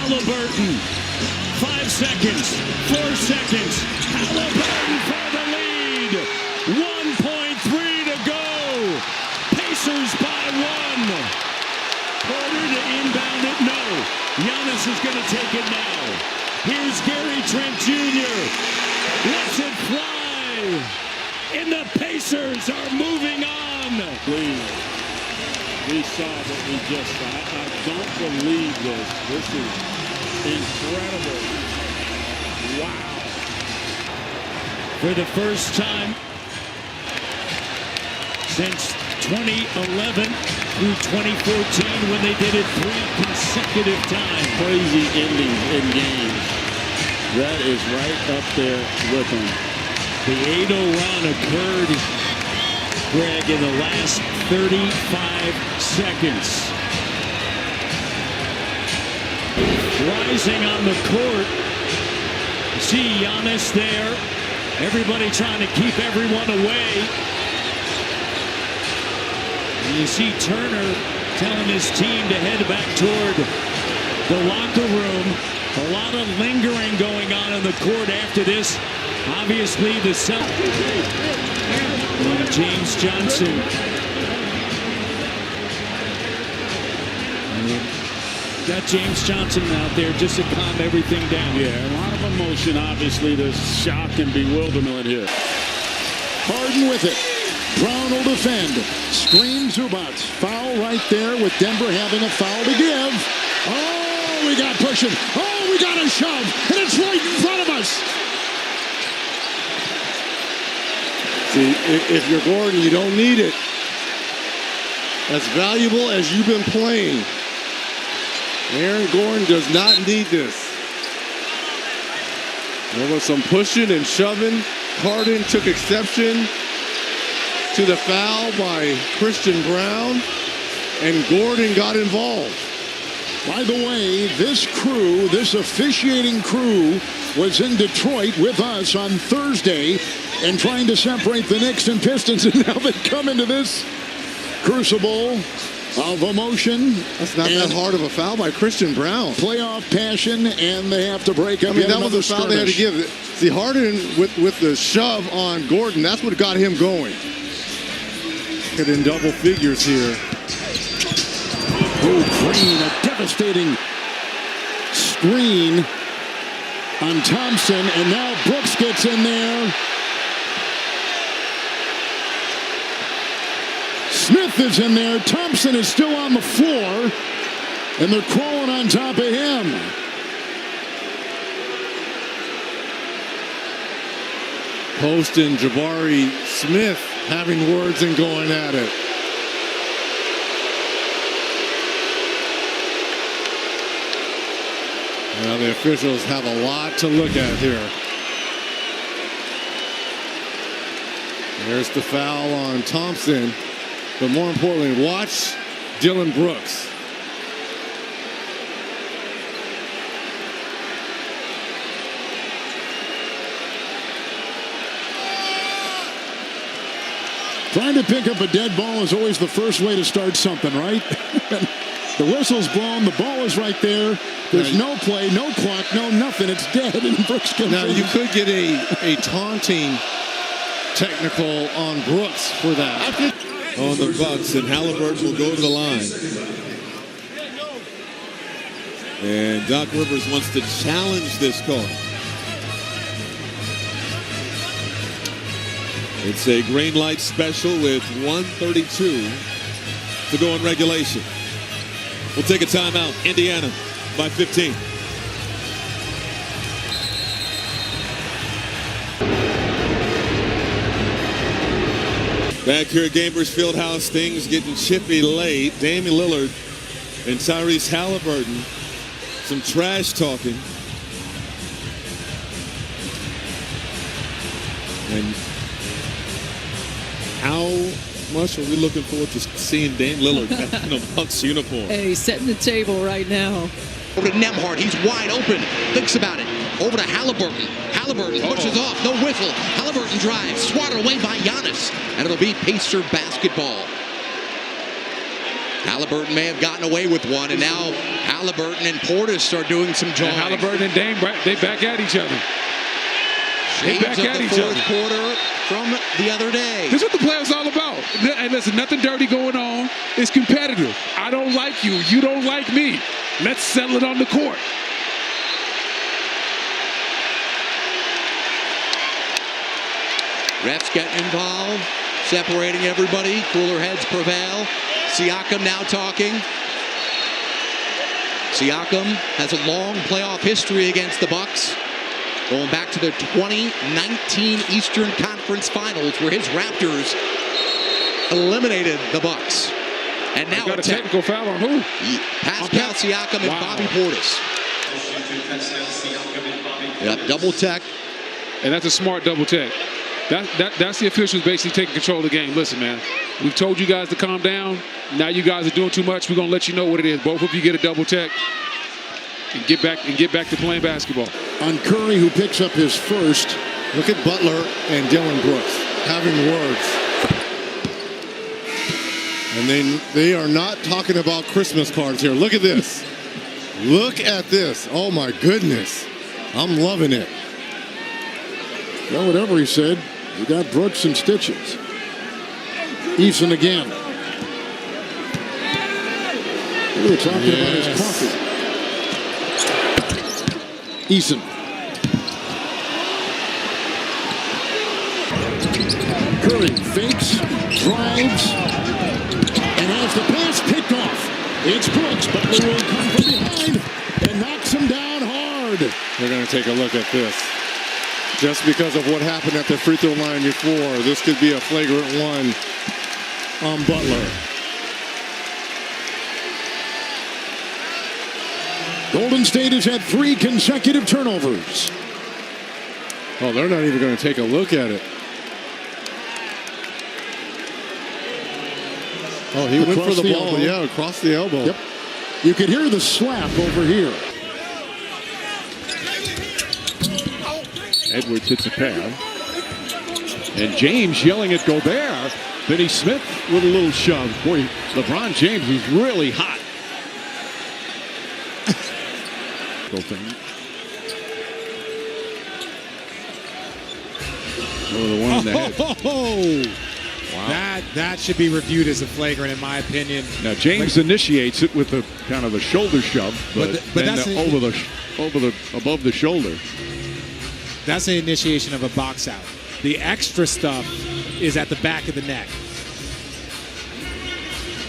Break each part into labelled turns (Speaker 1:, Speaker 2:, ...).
Speaker 1: Halliburton. 5 seconds. 4 seconds. Halliburton for the lead. 1.3 to go. Pacers by 1. Porter to inbound it. No. Giannis is going to take it now. Here's Gary Trent Jr. Lets it fly. And the Pacers are moving on.
Speaker 2: We saw what we just saw. I don't believe this. This is incredible. Wow.
Speaker 1: For the first time since 2011 through 2014 when they did it 3 consecutive times.
Speaker 2: Crazy endings in games. That is right up there with them.
Speaker 1: The 8-0 run occurred, Greg, in the last 35 seconds. Rising on the court. See Giannis there. Everybody trying to keep everyone away. And you see Turner telling his team to head back toward the locker room. A lot of lingering going on in the court after this. Obviously, the James Johnson. Got James Johnson out there just to calm everything down.
Speaker 2: Yeah, a lot of emotion, obviously. There's shock and bewilderment here.
Speaker 3: Harden with it. Brown will defend. Screen Zubac. Foul right there with Denver having a foul to give. Oh, we got pushing. Oh, we got a shove. And it's right in front of us.
Speaker 4: See, if you're Gordon, you don't need it. As valuable as you've been playing, Aaron Gordon does not need this. There was some pushing and shoving. Harden took exception to the foul by Christian Brown, and Gordon got involved.
Speaker 3: By the way, this crew, this officiating crew, was in Detroit with us on Thursday and trying to separate the Knicks and Pistons, and now they come into this crucible of emotion.
Speaker 4: That's not that hard of a foul by Christian Brown.
Speaker 3: Playoff passion, and they have to break up.
Speaker 4: I mean, that was a foul they had to give. See, Harden with the shove on Gordon, that's what got him going. Get in double figures here.
Speaker 3: Oh, Green, a devastating screen on Thompson, and now Brooks gets in there. Smith is in there. Thompson is still on the floor, and they're crawling on top of him.
Speaker 4: Post and Jabari Smith having words and going at it. Now the officials have a lot to look at here. There's the foul on Thompson. But more importantly, watch Dylan Brooks.
Speaker 3: Trying to pick up a dead ball is always the first way to start something, right? The whistle's blown, the ball is right there. There's no play, no clock, no nothing. It's dead, and Brooks comes
Speaker 4: Now,
Speaker 3: in.
Speaker 4: you could get a taunting technical on Brooks for that.
Speaker 5: On the Bucks, and Halliburton will go to the line. And Doc Rivers wants to challenge this call. It's a green light special with 1:32 to go in regulation. We'll take a timeout. Indiana by 15. Back here at Gamers Fieldhouse, things getting chippy late. Damian Lillard and Tyrese Halliburton, some trash talking. And how much are we looking forward to seeing Dame Lillard back in a Bucks uniform?
Speaker 6: Hey, he's setting the table right now.
Speaker 7: Over to Nembhard, he's wide open, thinks about it. Over to Halliburton. Halliburton pushes off, no whistle. Halliburton drives, swatted away by Giannis, and it'll be Pacer basketball. Halliburton may have gotten away with one, and now Halliburton and Portis are doing some jawing.
Speaker 8: And Halliburton and Dame, they back at each other.
Speaker 7: Shades of the fourth quarter from the other day.
Speaker 8: This is what the playoffs all about. And listen, nothing dirty going on. It's competitive. I don't like you. You don't like me. Let's settle it on the court.
Speaker 7: Refs getting involved, separating everybody. Cooler heads prevail. Siakam now talking. Siakam has a long playoff history against the Bucks, going back to the 2019 Eastern Conference Finals, where his Raptors eliminated the Bucks. And now
Speaker 8: got a technical foul on who?
Speaker 7: Pascal Siakam and Bobby Portis. Yep, double tech.
Speaker 8: And that's a smart double tech. That's the officials basically taking control of the game. Listen, man, we've told you guys to calm down. Now you guys are doing too much. We're going to let you know what it is. Both of you get a double tech and get back to playing basketball.
Speaker 3: On Curry, who picks up his first.
Speaker 4: Look at Butler and Dillon Brooks having words. And they are not talking about Christmas cards here. Look at this. Look at this. Oh, my goodness. I'm loving it.
Speaker 3: Well, whatever he said, we got Brooks and stitches. Eason again. We were talking about his coffee. Eason. Curry fakes, drives, and has the pass picked off. It's Brooks, but they will come from behind and knocks him down hard.
Speaker 4: We're going to take a look at this. Just because of what happened at the free throw line before, this could be a flagrant one on Butler.
Speaker 3: Golden State has had 3 consecutive turnovers.
Speaker 4: Oh, they're not even going to take a look at it. Oh, he went for the ball. Yeah, across the elbow.
Speaker 3: Yep. You could hear the slap over here.
Speaker 1: Edwards hits a pad. And James yelling at Gobert. Finney Smith with a little shove. Boy, LeBron James is really hot.
Speaker 5: The one in the head.
Speaker 9: Wow. That should be reviewed as a flagrant, in my opinion.
Speaker 1: Now James initiates it with the kind of a shoulder shove, but that's above the shoulder.
Speaker 9: That's the initiation of a box out. The extra stuff is at the back of the neck.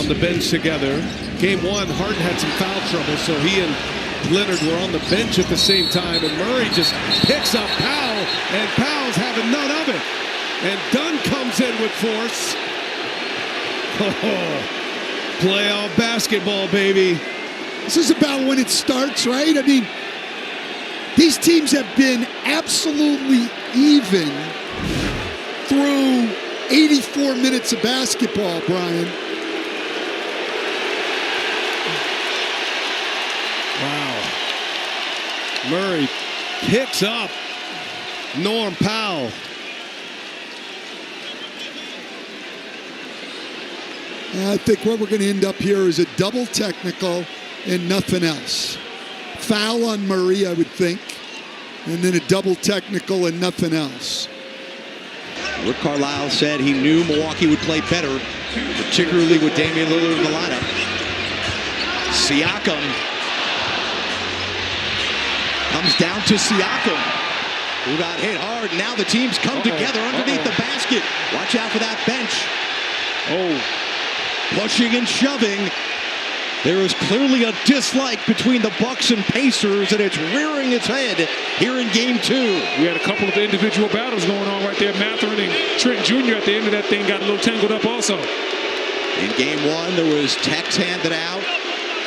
Speaker 5: On the bench together. Game 1, Harden had some foul trouble, so he and Leonard were on the bench at the same time, and Murray just picks up Powell, and Powell's having none of it. And Dunn comes in with force. Oh, playoff basketball, baby.
Speaker 10: This is about when it starts, right? I mean, these teams have been absolutely even through 84 minutes of basketball, Brian.
Speaker 5: Wow. Murray picks up Norm Powell.
Speaker 10: I think what we're going to end up here is a double technical and nothing else. Foul on Murray, I would think, and then a double technical and nothing else.
Speaker 7: Rick Carlisle said he knew Milwaukee would play better, particularly with Damian Lillard in the lineup. Siakam comes down to Siakam, who got hit hard. Now the teams come together underneath the basket. Watch out for that bench. Pushing and shoving. There is clearly a dislike between the Bucks and Pacers, and it's rearing its head here in Game 2.
Speaker 8: We had a couple of individual battles going on right there. Mathurin and Trent Jr. at the end of that thing got a little tangled up also.
Speaker 7: In Game 1, there was techs handed out.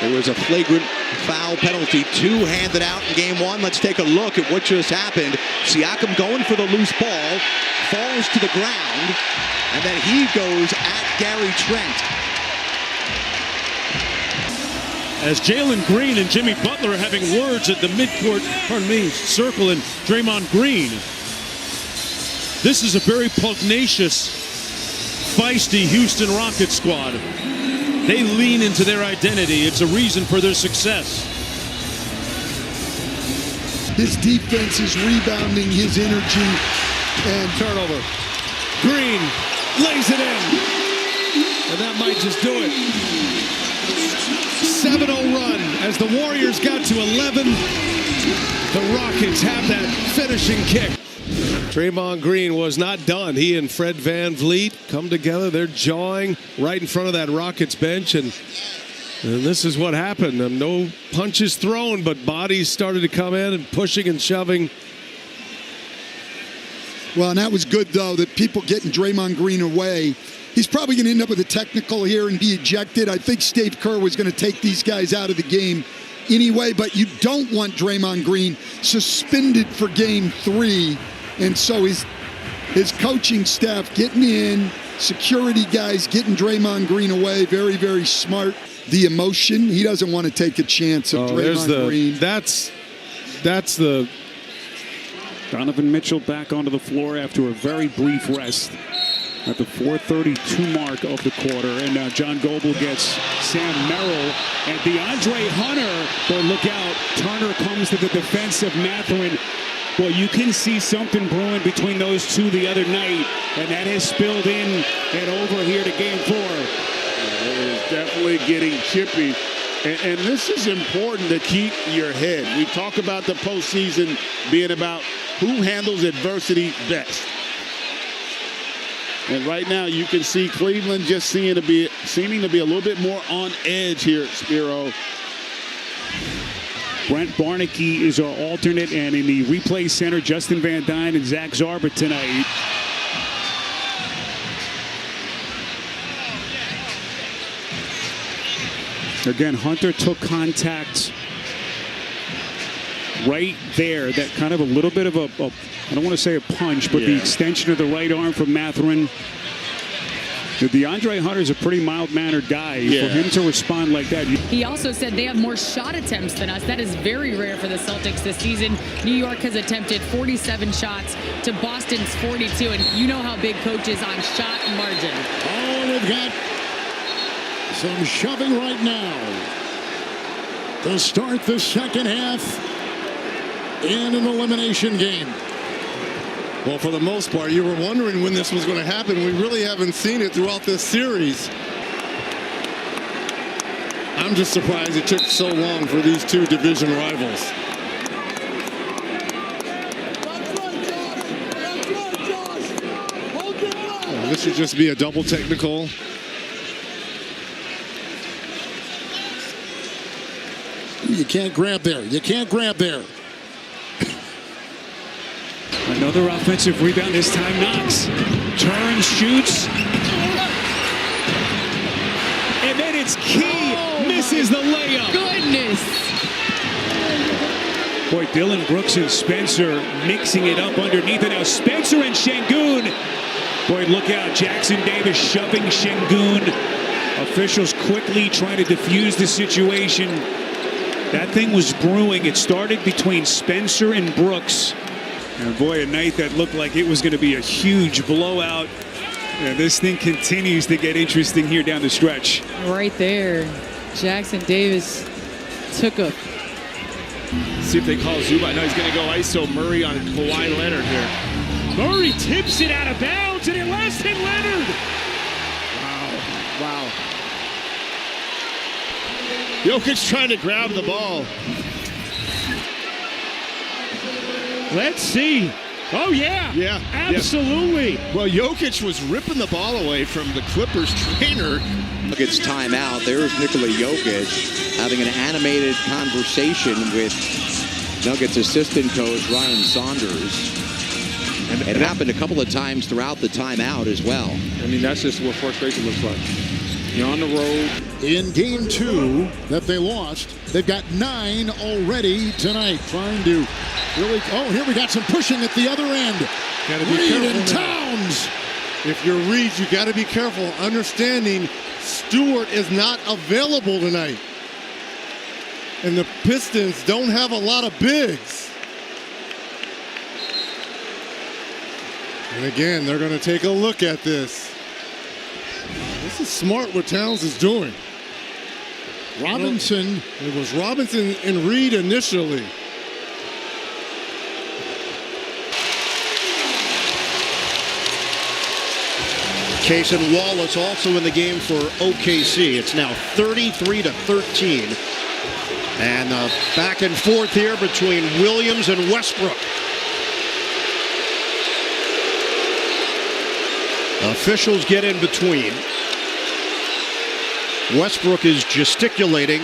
Speaker 7: There was a flagrant foul penalty, 2 handed out in Game 1. Let's take a look at what just happened. Siakam going for the loose ball, falls to the ground, and then he goes at Gary Trent.
Speaker 1: As Jalen Green and Jimmy Butler are having words at the midcourt, circle, and Draymond Green. This is a very pugnacious, feisty Houston Rockets squad. They lean into their identity. It's a reason for their success.
Speaker 10: His defense is rebounding his energy. And
Speaker 5: turnover. Green lays it in. And that might just do it. 7-0 run as the Warriors got to 11. The Rockets have that finishing kick. Draymond Green was not done. He and Fred VanVleet come together. They're jawing right in front of that Rockets bench. And this is what happened. No punches thrown, but bodies started to come in and pushing and shoving.
Speaker 10: Well, and that was good, though, that people getting Draymond Green away. He's probably going to end up with a technical here and be ejected. I think Steve Kerr was going to take these guys out of the game anyway, but you don't want Draymond Green suspended for game 3. And so his coaching staff getting in, security guys getting Draymond Green away, very, very smart. The emotion, he doesn't want to take a chance of Draymond Green.
Speaker 5: That's the...
Speaker 1: Donovan Mitchell back onto the floor after a very brief rest at the 4:32 mark of the quarter. And now John Goble gets Sam Merrill and DeAndre Hunter. But look out, Turner comes to the defense of Mathurin. Well, you can see something brewing between those two the other night, and that has spilled in and over here to game 4.
Speaker 2: It is definitely getting chippy. And this is important to keep your head. We talk about the postseason being about who handles adversity best. And right now you can see Cleveland just seeming to be a little bit more on edge here at Spiro.
Speaker 1: Brent Barnaky is our alternate, and in the replay center, Justin Van Dyne and Zach Zarba tonight. Again, Hunter took contact right there. That kind of a little bit of a I don't want to say a punch, but the extension of the right arm from Mathurin. DeAndre Hunter's a pretty mild-mannered guy. For him to respond like that.
Speaker 11: He also said they have more shot attempts than us. That is very rare for the Celtics this season. New York has attempted 47 shots to Boston's 42, and you know how big Coach is on shot margin.
Speaker 3: Oh, we've got some shoving right now to start the second half in an elimination game.
Speaker 4: Well, for the most part, you were wondering when this was going to happen. We really haven't seen it throughout this series. I'm just surprised it took so long for these two division rivals. Oh, this should just be a double technical.
Speaker 3: You can't grab there. You can't grab there.
Speaker 1: Another offensive rebound, this time Knox. Turns, shoots. And then it's Key. Misses the layup.
Speaker 11: Goodness.
Speaker 1: Boy, Dylan Brooks and Spencer mixing it up underneath it. Now Spencer and Şengün. Boy, look out. Jackson Davis shoving Şengün. Officials quickly trying to defuse the situation. That thing was brewing. It started between Spencer and Brooks. And boy, a night that looked like it was going to be a huge blowout. And this thing continues to get interesting here down the stretch.
Speaker 6: Right there. Jackson Davis took a...
Speaker 12: See if they call Zubac. No, he's going to go ISO Murray on Kawhi Leonard here.
Speaker 1: Murray tips it out of bounds, and it last hit Leonard.
Speaker 12: Wow. Jokic trying to grab the ball.
Speaker 1: Let's see. Oh, yeah.
Speaker 12: Yeah.
Speaker 1: Absolutely.
Speaker 12: Yeah. Well, Jokic was ripping the ball away from the Clippers trainer.
Speaker 7: Nuggets timeout. There's Nikola Jokic having an animated conversation with Nuggets assistant coach Ryan Saunders. And it happened a couple of times throughout the timeout as well.
Speaker 8: I mean, that's just what frustration looks like. You're on the road.
Speaker 3: In game 2 that they lost, they've got 9 already tonight. Trying to really... Oh, here we got some pushing at the other end.
Speaker 4: Gotta be
Speaker 3: Reed
Speaker 4: careful
Speaker 3: and
Speaker 4: now.
Speaker 3: Towns.
Speaker 4: If you're Reed, you got to be careful. Understanding Stewart is not available tonight. And the Pistons don't have a lot of bigs. And again, they're going to take a look at this. This is smart what Towns is doing.
Speaker 3: Robinson.
Speaker 4: It was Robinson and Reed initially.
Speaker 13: Cason Wallace also in the game for OKC. It's now 33-13. And back and forth here between Williams and Westbrook. Officials get in between. Westbrook is gesticulating.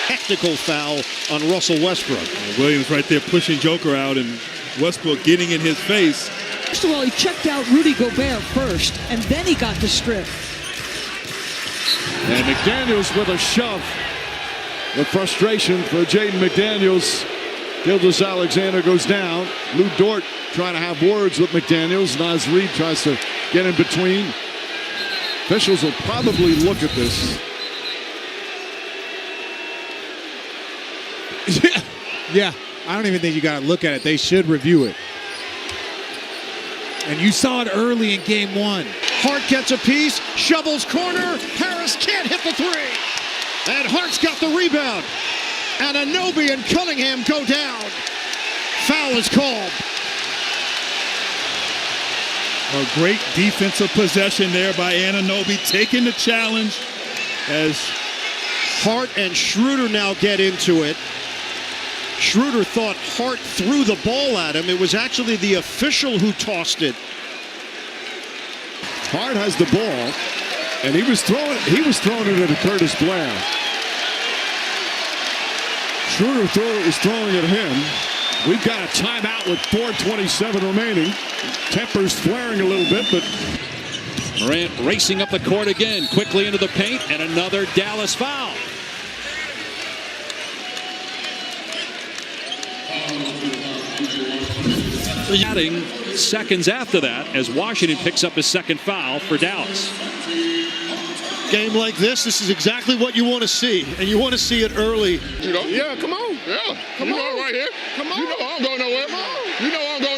Speaker 13: Technical foul on Russell Westbrook.
Speaker 14: Williams right there pushing Joker out, and Westbrook getting in his face.
Speaker 15: First of all, he checked out Rudy Gobert first, and then he got the strip.
Speaker 5: And McDaniels with a shove. The frustration for Jaden McDaniels. Gilgeous-Alexander goes down. Lou Dort trying to have words with McDaniels. Naz Reid tries to get in between. Officials will probably look at this.
Speaker 9: Yeah, I don't even think you got to look at it. They should review it. And you saw it early in game one.
Speaker 13: Hart gets a piece, shovels corner. Harris can't hit the three. And Hart's got the rebound. And Anunoby and Cunningham go down. Foul is called.
Speaker 14: A great defensive possession there by Anunoby, taking the challenge as
Speaker 13: Hart and Schroeder now get into it. Schroeder thought Hart threw the ball at him. It was actually the official who tossed it.
Speaker 5: Hart has the ball, and he was throwing it at Curtis Blair. Schroeder was throwing it at him. We've got a timeout with 4:27 remaining. Tempers flaring a little bit, but
Speaker 1: Morant racing up the court again, quickly into the paint, and another Dallas foul. Adding seconds after that as Washington picks up his second foul for Dallas.
Speaker 13: Game like this is exactly what you want to see, and you want to see it early.
Speaker 16: Yeah, come on. Yeah, come on right here. Come on. You know I'm going nowhere. You know I'm going